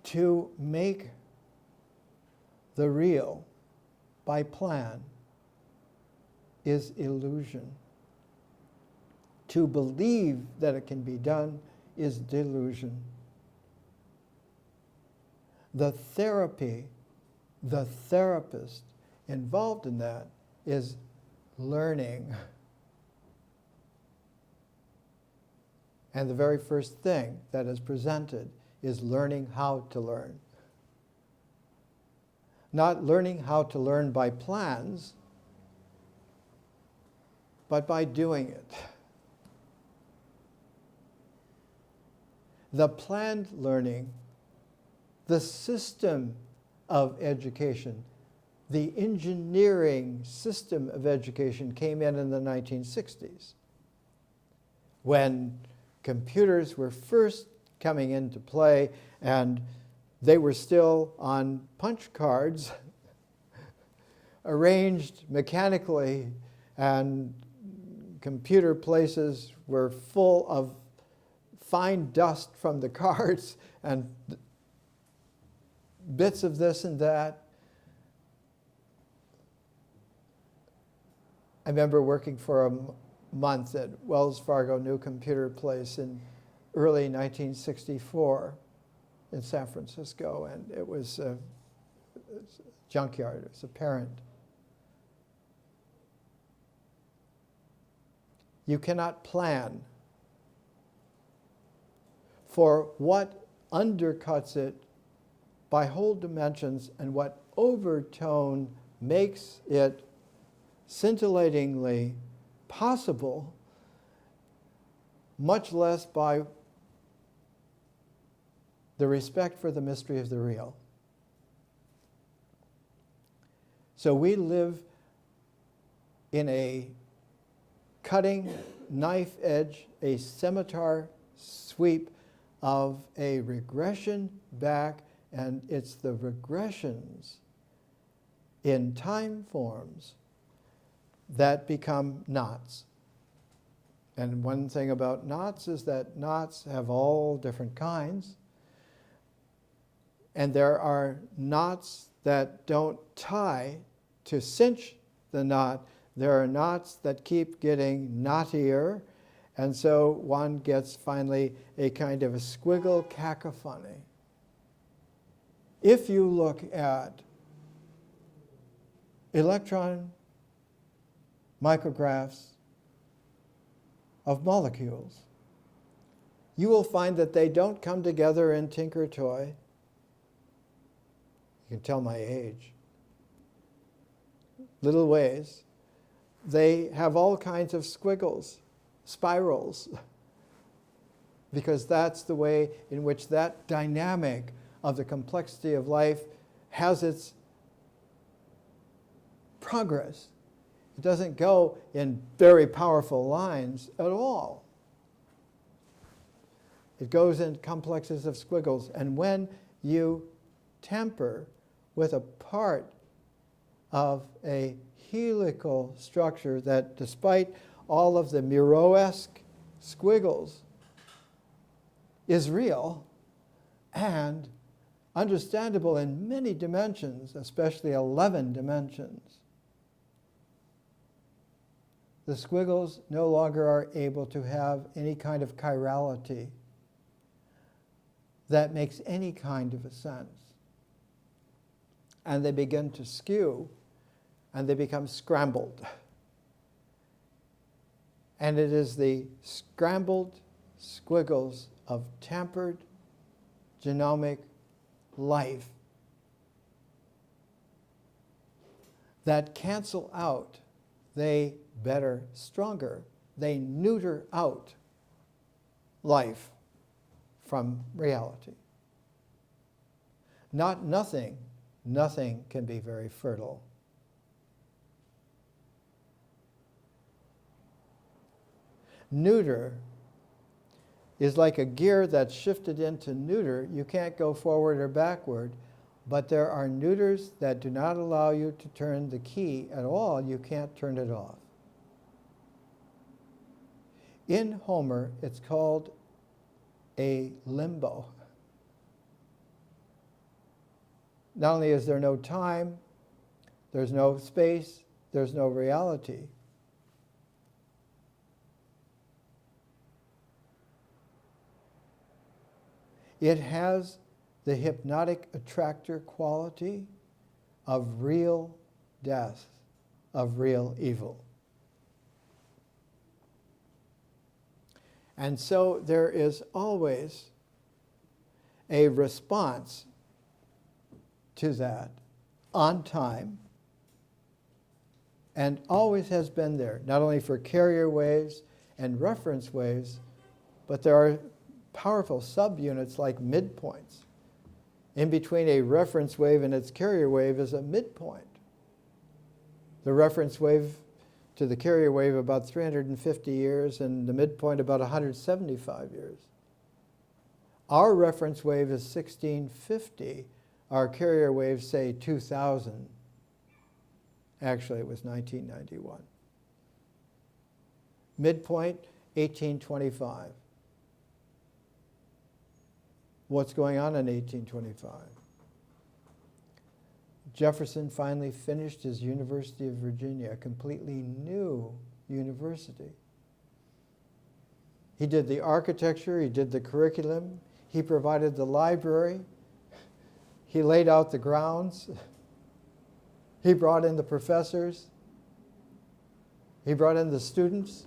Speaker 1: To make the real by plan is illusion. To believe that it can be done is delusion. The therapy, the therapist involved in that is learning. And the very first thing that is presented is learning how to learn. Not learning how to learn by plans, but by doing it. The planned learning, the system of education, the engineering system of education came in the 1960s, when computers were first coming into play, and they were still on punch cards, arranged mechanically, and computer places were full of fine dust from the cards and bits of this and that. I remember working for a month at Wells Fargo New Computer Place in early 1964 in San Francisco, and it was a junkyard. It was apparent. You cannot plan for what undercuts it by whole dimensions and what overtone makes it scintillatingly possible, much less by the respect for the mystery of the real. So we live in a cutting knife edge, a scimitar sweep of a regression back, and it's the regressions in time forms that become knots. And one thing about knots is that knots have all different kinds. And there are knots that don't tie to cinch the knot. There are knots that keep getting knottier. And so one gets finally a kind of a squiggle cacophony. If you look at electron micrographs of molecules, you will find that they don't come together in Tinker-Toy. You can tell my age. Little ways. They have all kinds of squiggles, spirals, because that's the way in which that dynamic of the complexity of life has its progress. It doesn't go in very powerful lines at all. It goes in complexes of squiggles. And when you tamper with a part of a helical structure that, despite all of the Miro-esque squiggles is real and understandable in many dimensions, especially 11 dimensions. The squiggles no longer are able to have any kind of chirality that makes any kind of a sense. And they begin to skew, and they become scrambled. And it is the scrambled squiggles of tampered genomic life that cancel out, they better, stronger, they neuter out life from reality. Nothing can be very fertile. Neuter is like a gear that's shifted into neuter. You can't go forward or backward, but there are neuters that do not allow you to turn the key at all. You can't turn it off. In Homer, it's called a limbo. Not only is there no time, there's no space, there's no reality. It has the hypnotic attractor quality of real death, of real evil. And so there is always a response to that on time, and always has been there, not only for carrier waves and reference waves, but there are powerful subunits like midpoints. In between a reference wave and its carrier wave is a midpoint. The reference wave to the carrier wave about 350 years and the midpoint about 175 years. Our reference wave is 1650. Our carrier wave, say, 2000. Actually, it was 1991. Midpoint, 1825. What's going on in 1825? Jefferson finally finished his University of Virginia, a completely new university. He did the architecture, he did the curriculum, he provided the library, he laid out the grounds, he brought in the professors, he brought in the students.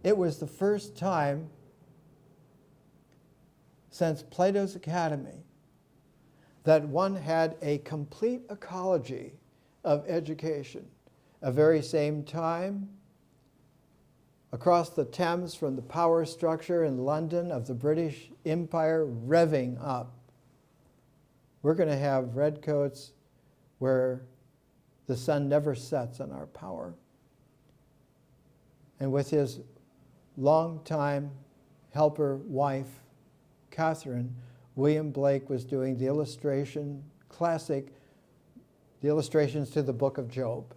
Speaker 1: It was the first time since Plato's Academy that one had a complete ecology of education. A very same time, across the Thames from the power structure in London of the British Empire revving up. We're going to have redcoats where the sun never sets on our power. And with his longtime helper wife, Catherine, William Blake was doing the illustrations to the book of Job,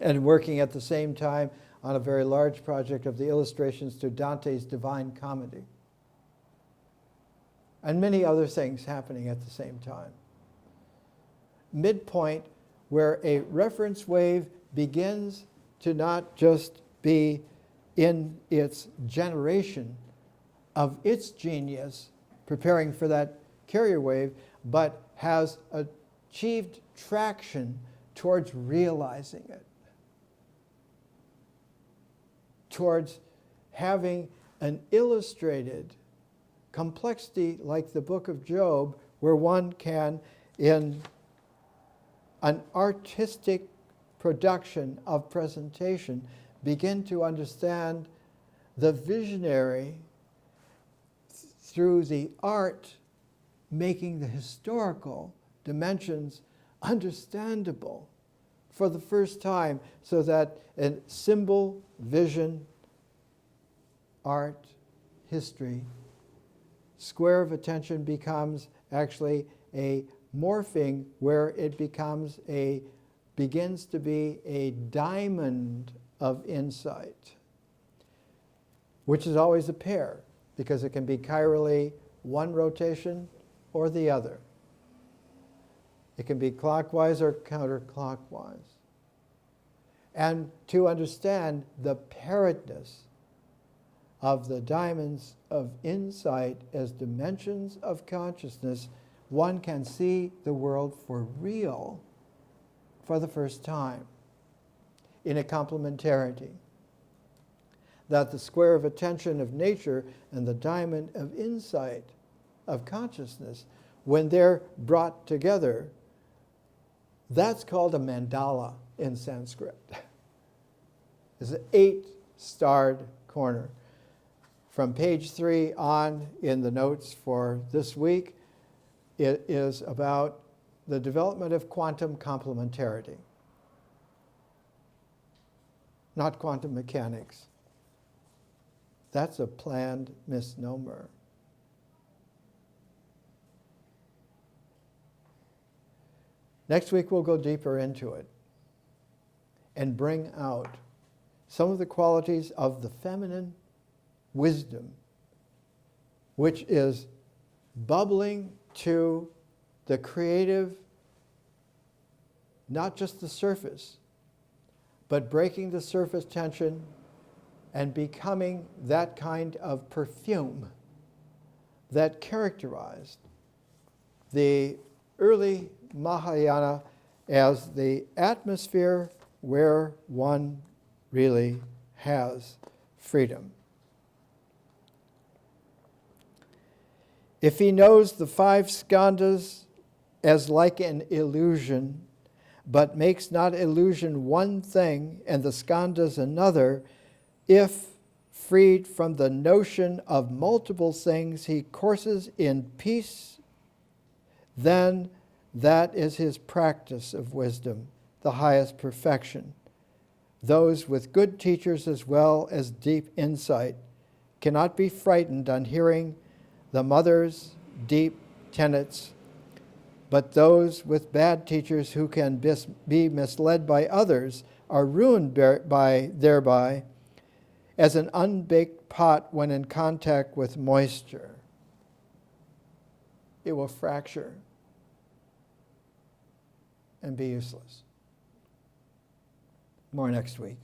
Speaker 1: and working at the same time on a very large project of the illustrations to Dante's Divine Comedy, and many other things happening at the same time. Midpoint, where a reference wave begins to not just be in its generation of its genius, preparing for that carrier wave, but has achieved traction towards realizing it, towards having an illustrated complexity like the book of Job, where one can, in an artistic production of presentation, begin to understand the visionary through the art, making the historical dimensions understandable for the first time, so that in symbol, vision, art, history, square of attention becomes actually a morphing where it becomes a begins to be a diamond of insight, which is always a pair, because it can be chirally one rotation or the other. It can be clockwise or counterclockwise. And to understand the pairedness of the diamonds of insight as dimensions of consciousness, one can see the world for real for the first time in a complementarity. That the square of attention of nature and the diamond of insight of consciousness, when they're brought together, that's called a mandala in Sanskrit. It's an 8-starred corner. From page 3 on in the notes for this week, it is about the development of quantum complementarity, not quantum mechanics. That's a planned misnomer. Next week we'll go deeper into it and bring out some of the qualities of the feminine wisdom, which is bubbling to the creative, not just the surface, but breaking the surface tension and becoming that kind of perfume that characterized the early Mahayana as the atmosphere where one really has freedom. If he knows the 5 skandhas as like an illusion, but makes not illusion one thing and the skandhas another, if, freed from the notion of multiple things, he courses in peace, then that is his practice of wisdom, the highest perfection. Those with good teachers as well as deep insight cannot be frightened on hearing the mother's deep tenets, but those with bad teachers who can be misled by others are ruined thereby, as an unbaked pot when in contact with moisture. It will fracture and be useless. More next week.